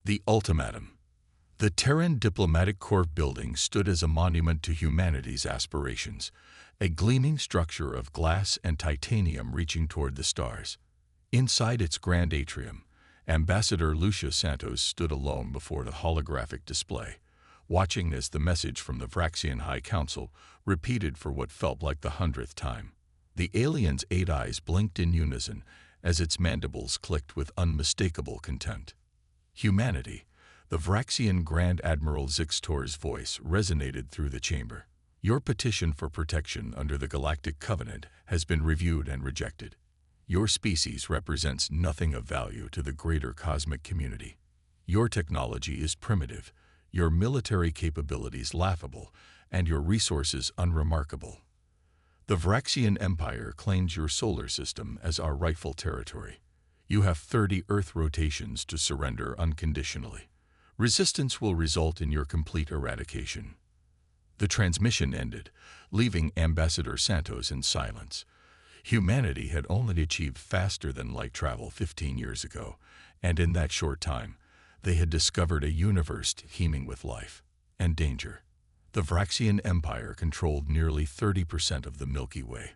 The ultimatum. The Terran Diplomatic Corps building stood as a monument to humanity's aspirations, a gleaming structure of glass and titanium reaching toward the stars. Inside its grand atrium, Ambassador Lucia Santos stood alone before the holographic display, watching as the message from the Vraxian High Council repeated for what felt like the 100th time. The alien's 8 eyes blinked in unison as its mandibles clicked with unmistakable contempt. Humanity. The Vraxian Grand Admiral Zixtor's voice resonated through the chamber. Your petition for protection under the Galactic Covenant has been reviewed and rejected. Your species represents nothing of value to the greater cosmic community. Your technology is primitive, your military capabilities laughable, and your resources unremarkable. The Vraxian Empire claims your solar system as our rightful territory. You have 30 Earth rotations to surrender unconditionally. Resistance will result in your complete eradication. The transmission ended, leaving Ambassador Santos in silence. Humanity had only achieved faster-than-light travel 15 years ago, and in that short time, they had discovered a universe teeming with life and danger. The Vraxian Empire controlled nearly 30% of the Milky Way,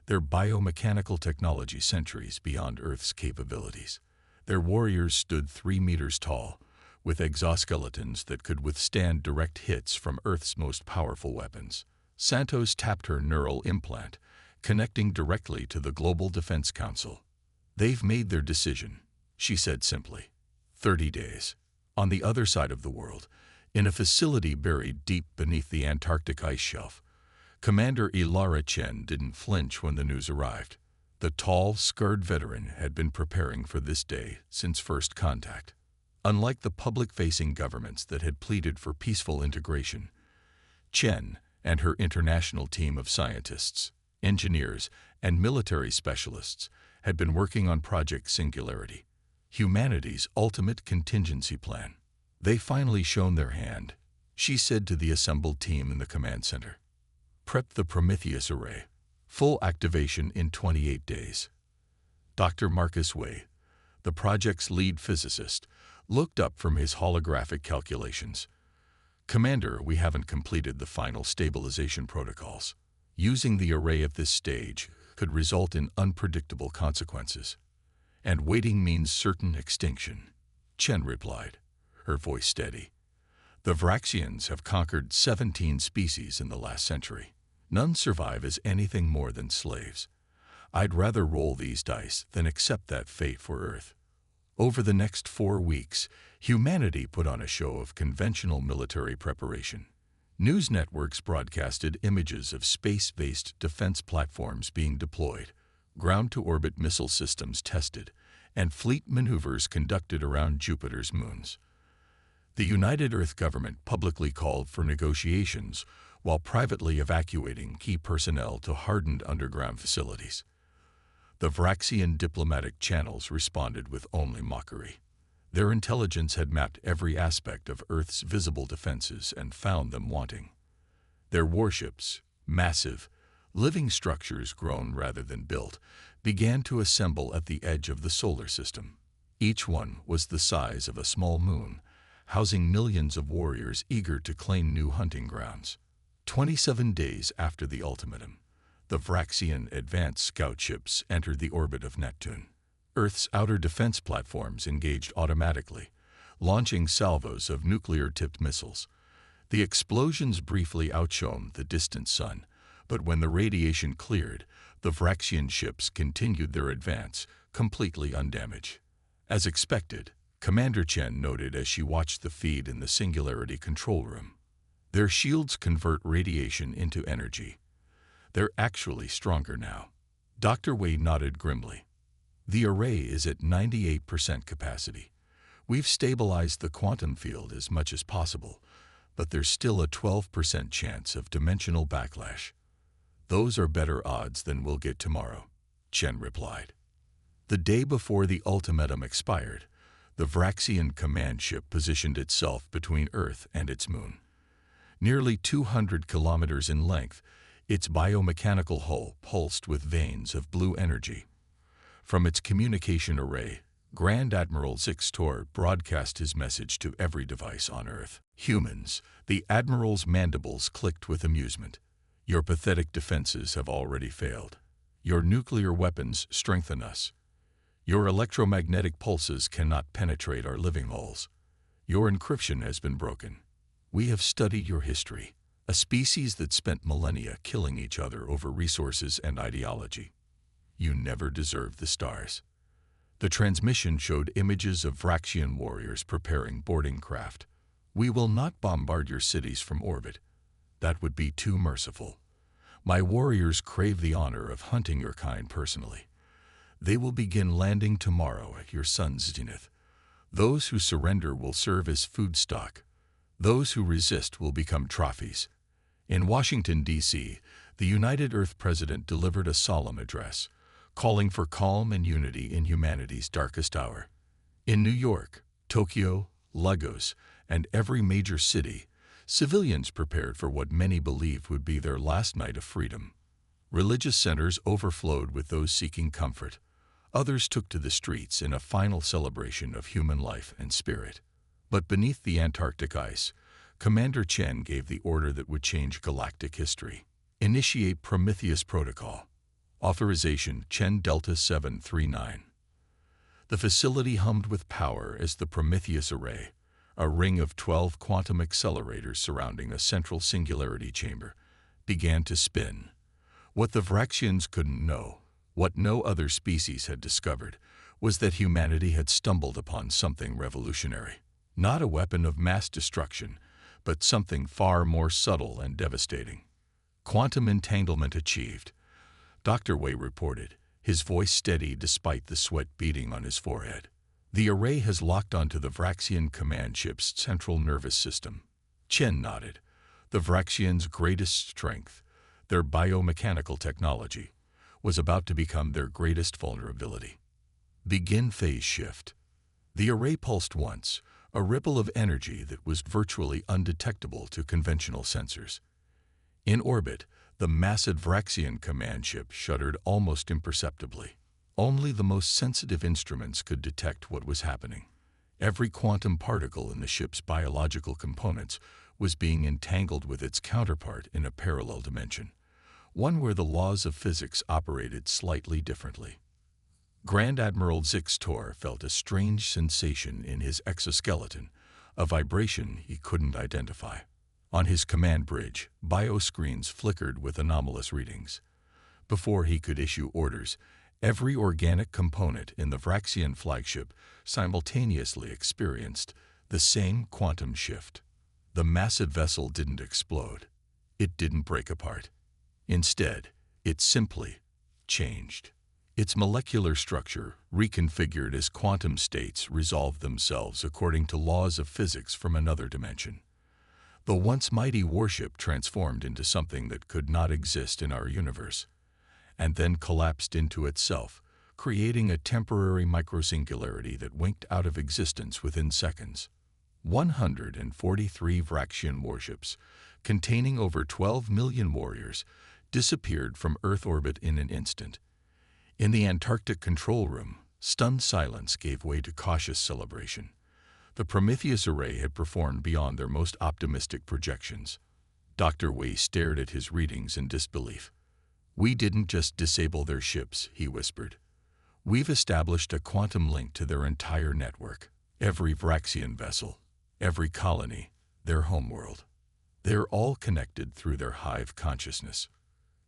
their biomechanical technology centuries beyond Earth's capabilities. Their warriors stood 3 meters tall, with exoskeletons that could withstand direct hits from Earth's most powerful weapons. Santos tapped her neural implant, connecting directly to the Global Defense Council. They've made their decision, she said simply. 30 days. On the other side of the world, in a facility buried deep beneath the Antarctic ice shelf, Commander Ilara Chen didn't flinch when the news arrived. The tall, scarred veteran had been preparing for this day since first contact. Unlike the public-facing governments that had pleaded for peaceful integration, Chen and her international team of scientists, engineers, and military specialists had been working on Project Singularity, humanity's ultimate contingency plan. They finally shown their hand, she said to the assembled team in the command center. Prep the Prometheus array. Full activation in 28 days. Dr. Marcus Way, the project's lead physicist, looked up from his holographic calculations. Commander, we haven't completed the final stabilization protocols. Using the array at this stage could result in unpredictable consequences. And waiting means certain extinction, Chen replied, her voice steady. The Vraxians have conquered 17 species in the last century. None survive as anything more than slaves. I'd rather roll these dice than accept that fate for Earth. Over the next 4 weeks, humanity put on a show of conventional military preparation. News networks broadcasted images of space-based defense platforms being deployed, ground-to-orbit missile systems tested, and fleet maneuvers conducted around Jupiter's moons. The United Earth government publicly called for negotiations while privately evacuating key personnel to hardened underground facilities. The Vraxian diplomatic channels responded with only mockery. Their intelligence had mapped every aspect of Earth's visible defenses and found them wanting. Their warships, massive, living structures grown rather than built, began to assemble at the edge of the solar system. Each one was the size of a small moon, housing millions of warriors eager to claim new hunting grounds. 27 days after the ultimatum, the Vraxian advanced scout ships entered the orbit of Neptune. Earth's outer defense platforms engaged automatically, launching salvos of nuclear-tipped missiles. The explosions briefly outshone the distant sun, but when the radiation cleared, the Vraxian ships continued their advance, completely undamaged. As expected, Commander Chen noted as she watched the feed in the Singularity control room. Their shields convert radiation into energy. They're actually stronger now. Dr. Wei nodded grimly. The array is at 98% capacity. We've stabilized the quantum field as much as possible, but there's still a 12% chance of dimensional backlash. Those are better odds than we'll get tomorrow, Chen replied. The day before the ultimatum expired, the Vraxian command ship positioned itself between Earth and its moon. Nearly 200 kilometers in length, its biomechanical hull pulsed with veins of blue energy. From its communication array, Grand Admiral Zix-Tor broadcast his message to every device on Earth. Humans, the Admiral's mandibles clicked with amusement. Your pathetic defenses have already failed. Your nuclear weapons strengthen us. Your electromagnetic pulses cannot penetrate our living holes. Your encryption has been broken. We have studied your history, a species that spent millennia killing each other over resources and ideology. You never deserved the stars. The transmission showed images of Vraxian warriors preparing boarding craft. We will not bombard your cities from orbit. That would be too merciful. My warriors crave the honor of hunting your kind personally. They will begin landing tomorrow at your sun's zenith. Those who surrender will serve as food stock. Those who resist will become trophies. In Washington, D.C., the United Earth President delivered a solemn address, calling for calm and unity in humanity's darkest hour. In New York, Tokyo, Lagos, and every major city, civilians prepared for what many believed would be their last night of freedom. Religious centers overflowed with those seeking comfort. Others took to the streets in a final celebration of human life and spirit. But beneath the Antarctic ice, Commander Chen gave the order that would change galactic history. Initiate Prometheus Protocol. Authorization Chen Delta 739. The facility hummed with power as the Prometheus Array, a ring of 12 quantum accelerators surrounding a central singularity chamber, began to spin. What the Vraxians couldn't know, what no other species had discovered, was that humanity had stumbled upon something revolutionary. Not a weapon of mass destruction, but something far more subtle and devastating. Quantum entanglement achieved, Dr. Wei reported, his voice steady despite the sweat beading on his forehead. The array has locked onto the Vraxian command ship's central nervous system. Chen nodded. The Vraxians' greatest strength, their biomechanical technology, was about to become their greatest vulnerability. Begin phase shift. The array pulsed once, a ripple of energy that was virtually undetectable to conventional sensors. In orbit, the massive Vraxian command ship shuddered almost imperceptibly. Only the most sensitive instruments could detect what was happening. Every quantum particle in the ship's biological components was being entangled with its counterpart in a parallel dimension, one where the laws of physics operated slightly differently. Grand Admiral Zix-Tor felt a strange sensation in his exoskeleton, a vibration he couldn't identify. On his command bridge, bioscreens flickered with anomalous readings. Before he could issue orders, every organic component in the Vraxian flagship simultaneously experienced the same quantum shift. The massive vessel didn't explode. It didn't break apart. Instead, it simply changed. Its molecular structure, reconfigured as quantum states, resolved themselves according to laws of physics from another dimension. The once mighty warship transformed into something that could not exist in our universe, and then collapsed into itself, creating a temporary microsingularity that winked out of existence within seconds. 143 Vraxian warships, containing over 12 million warriors, disappeared from Earth orbit in an instant. In the Antarctic control room, stunned silence gave way to cautious celebration. The Prometheus array had performed beyond their most optimistic projections. Dr. Wei stared at his readings in disbelief. "We didn't just disable their ships," he whispered. "We've established a quantum link to their entire network. Every Vraxian vessel, every colony, their homeworld. They're all connected through their hive consciousness."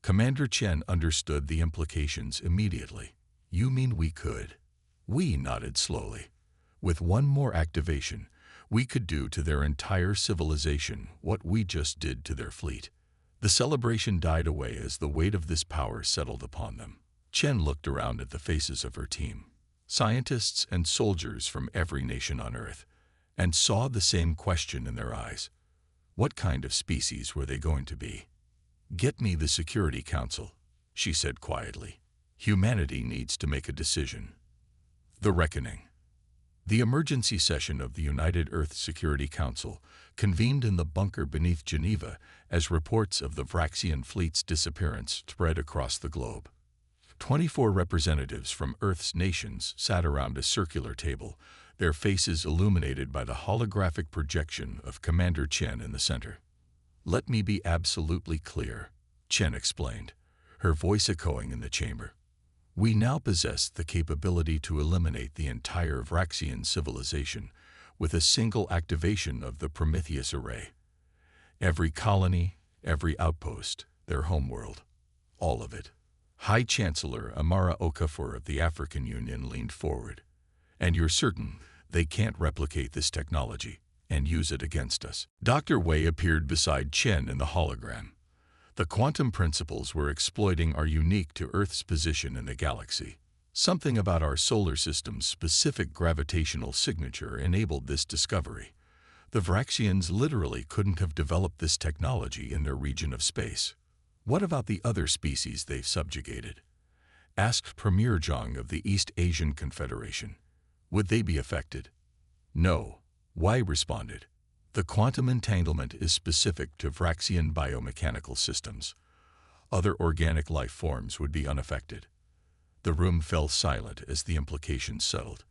Commander Chen understood the implications immediately. "You mean we could?" We nodded slowly. "With one more activation, we could do to their entire civilization what we just did to their fleet." The celebration died away as the weight of this power settled upon them. Chen looked around at the faces of her team, scientists and soldiers from every nation on Earth, and saw the same question in their eyes. What kind of species were they going to be? "Get me the Security Council," she said quietly. "Humanity needs to make a decision." The Reckoning. The emergency session of the United Earth Security Council convened in the bunker beneath Geneva as reports of the Vraxian fleet's disappearance spread across the globe. 24 representatives from Earth's nations sat around a circular table, their faces illuminated by the holographic projection of Commander Chen in the center. "Let me be absolutely clear," Chen explained, her voice echoing in the chamber. "We now possess the capability to eliminate the entire Vraxian civilization with a single activation of the Prometheus Array. Every colony, every outpost, their homeworld, all of it." High Chancellor Amara Okafor of the African Union leaned forward. "And you're certain they can't replicate this technology and use it against us?" Dr. Wei appeared beside Chen in the hologram. "The quantum principles we're exploiting are unique to Earth's position in the galaxy. Something about our solar system's specific gravitational signature enabled this discovery. The Vraxians literally couldn't have developed this technology in their region of space." "What about the other species they've subjugated?" asked Premier Zhang of the East Asian Confederation. "Would they be affected?" "No," Wei responded. "The quantum entanglement is specific to Vraxian biomechanical systems. Other organic life forms would be unaffected." The room fell silent as the implications settled.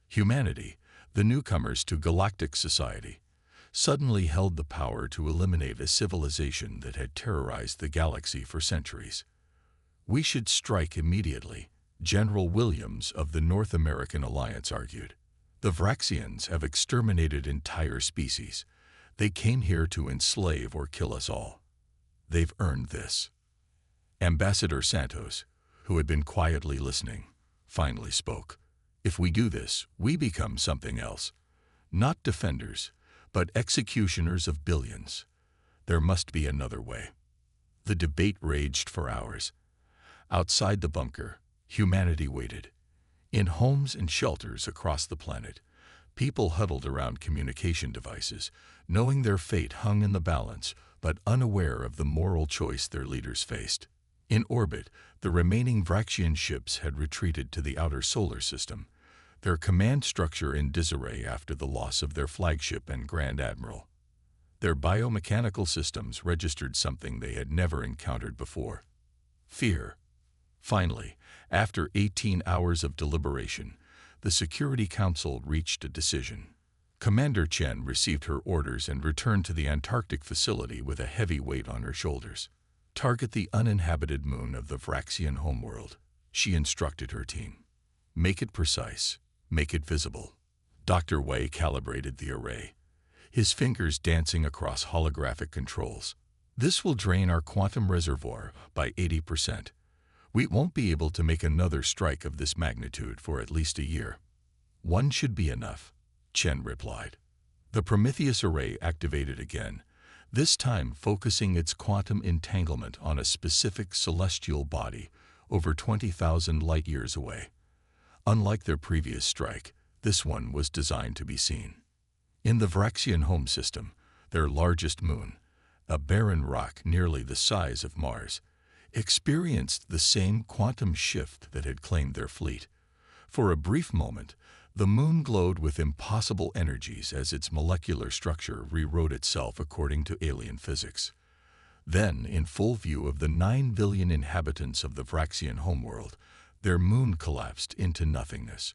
Humanity, the newcomers to galactic society, suddenly held the power to eliminate a civilization that had terrorized the galaxy for centuries. "We should strike immediately," General Williams of the North American Alliance argued. "The Vraxians have exterminated entire species. They came here to enslave or kill us all. They've earned this." Ambassador Santos, who had been quietly listening, finally spoke. "If we do this, we become something else. Not defenders, but executioners of billions. There must be another way." The debate raged for hours. Outside the bunker, humanity waited. In homes and shelters across the planet, people huddled around communication devices, knowing their fate hung in the balance, but unaware of the moral choice their leaders faced. In orbit, the remaining Vraxian ships had retreated to the outer solar system, their command structure in disarray after the loss of their flagship and Grand Admiral. Their biomechanical systems registered something they had never encountered before: fear. Finally, after 18 hours of deliberation, the Security Council reached a decision. Commander Chen received her orders and returned to the Antarctic facility with a heavy weight on her shoulders. "Target the uninhabited moon of the Vraxian homeworld," she instructed her team. "Make it precise. Make it visible." Dr. Wei calibrated the array, his fingers dancing across holographic controls. "This will drain our quantum reservoir by 80%. We won't be able to make another strike of this magnitude for at least a year." "One should be enough," Chen replied. The Prometheus array activated again, this time focusing its quantum entanglement on a specific celestial body over 20,000 light-years away. Unlike their previous strike, this one was designed to be seen. In the Vraxian home system, their largest moon, a barren rock nearly the size of Mars, experienced the same quantum shift that had claimed their fleet. For a brief moment, the moon glowed with impossible energies as its molecular structure rewrote itself according to alien physics. Then, in full view of the 9 billion inhabitants of the Vraxian homeworld, their moon collapsed into nothingness,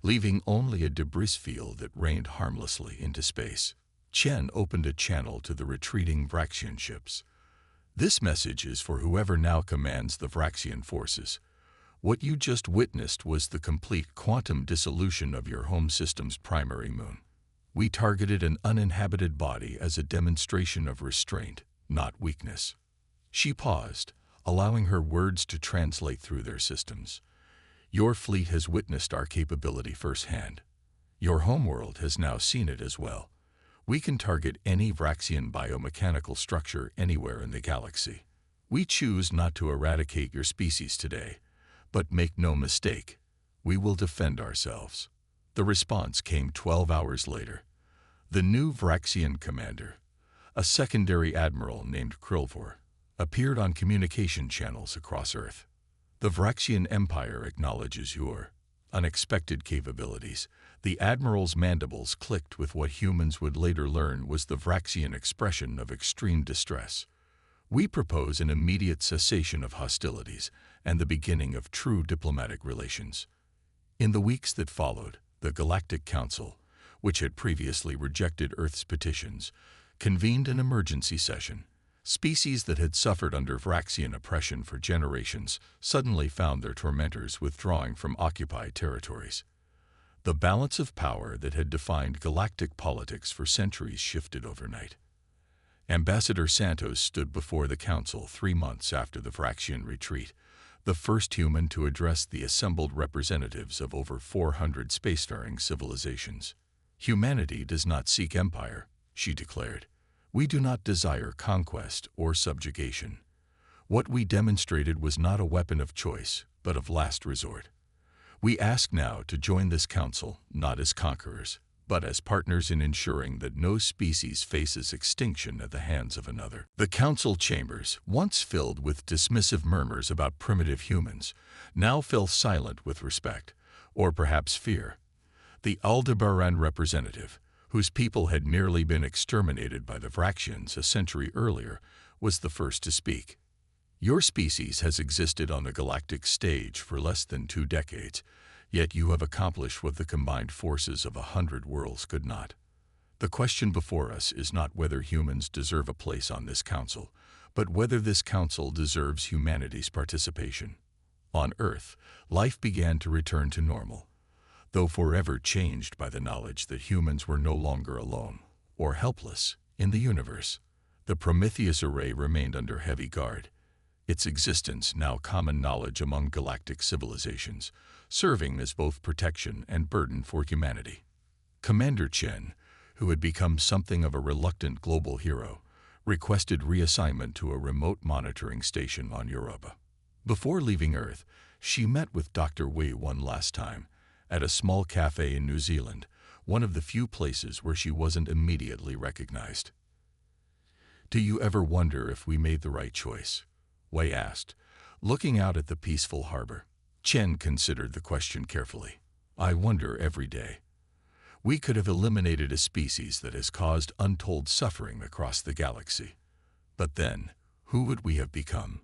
leaving only a debris field that rained harmlessly into space. Chen opened a channel to the retreating Vraxian ships. "This message is for whoever now commands the Vraxian forces. What you just witnessed was the complete quantum dissolution of your home system's primary moon. We targeted an uninhabited body as a demonstration of restraint, not weakness." She paused, allowing her words to translate through their systems. "Your fleet has witnessed our capability firsthand. Your homeworld has now seen it as well. We can target any Vraxian biomechanical structure anywhere in the galaxy. We choose not to eradicate your species today, but make no mistake, we will defend ourselves." The response came 12 hours later. The new Vraxian commander, a secondary admiral named Krilvor, appeared on communication channels across Earth. "The Vraxian Empire acknowledges your unexpected capabilities." The admiral's mandibles clicked with what humans would later learn was the Vraxian expression of extreme distress. "We propose an immediate cessation of hostilities and the beginning of true diplomatic relations. In the weeks that followed, the Galactic Council, which had previously rejected Earth's petitions, convened an emergency session. Species that had suffered under Vraxian oppression for generations suddenly found their tormentors withdrawing from occupied territories. The balance of power that had defined galactic politics for centuries shifted overnight. Ambassador Santos stood before the Council 3 months after the Vraxian retreat, the first human to address the assembled representatives of over 400 spacefaring civilizations. "Humanity does not seek empire," she declared. "We do not desire conquest or subjugation. What we demonstrated was not a weapon of choice, but of last resort. We ask now to join this council, not as conquerors, but as partners in ensuring that no species faces extinction at the hands of another." The council chambers, once filled with dismissive murmurs about primitive humans, now fell silent with respect, or perhaps fear. The Aldebaran representative, whose people had nearly been exterminated by the Vraxians a century earlier, was the first to speak. "Your species has existed on the galactic stage for less than 2 decades, yet you have accomplished what the combined forces of 100 worlds could not. The question before us is not whether humans deserve a place on this council, but whether this council deserves humanity's participation." On Earth, life began to return to normal, though forever changed by the knowledge that humans were no longer alone, or helpless, in the universe. The Prometheus Array remained under heavy guard, its existence now common knowledge among galactic civilizations, serving as both protection and burden for humanity. Commander Chen, who had become something of a reluctant global hero, requested reassignment to a remote monitoring station on Europa. Before leaving Earth, she met with Dr. Wei one last time, at a small cafe in New Zealand, one of the few places where she wasn't immediately recognized. "Do you ever wonder if we made the right choice?" Wei asked, looking out at the peaceful harbor. Chen considered the question carefully. "I wonder every day. We could have eliminated a species that has caused untold suffering across the galaxy. But then, who would we have become?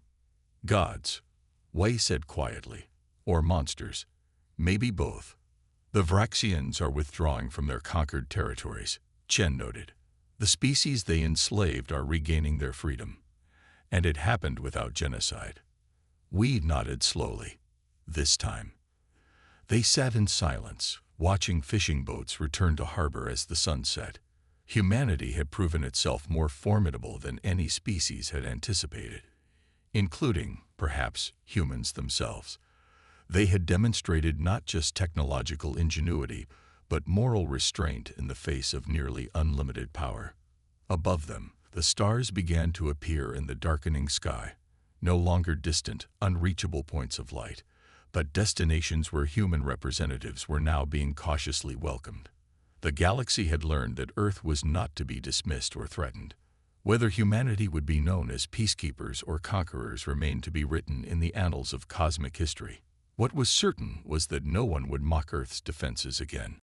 Gods," Wei said quietly, "or monsters? Maybe both." "The Vraxians are withdrawing from their conquered territories," Chen noted. "The species they enslaved are regaining their freedom. And it happened without genocide." We nodded slowly. This time. They sat in silence, watching fishing boats return to harbor as the sun set. Humanity had proven itself more formidable than any species had anticipated, including, perhaps, humans themselves. They had demonstrated not just technological ingenuity, but moral restraint in the face of nearly unlimited power. Above them, the stars began to appear in the darkening sky, no longer distant, unreachable points of light, but destinations where human representatives were now being cautiously welcomed. The galaxy had learned that Earth was not to be dismissed or threatened. Whether humanity would be known as peacekeepers or conquerors remained to be written in the annals of cosmic history. What was certain was that no one would mock Earth's defenses again.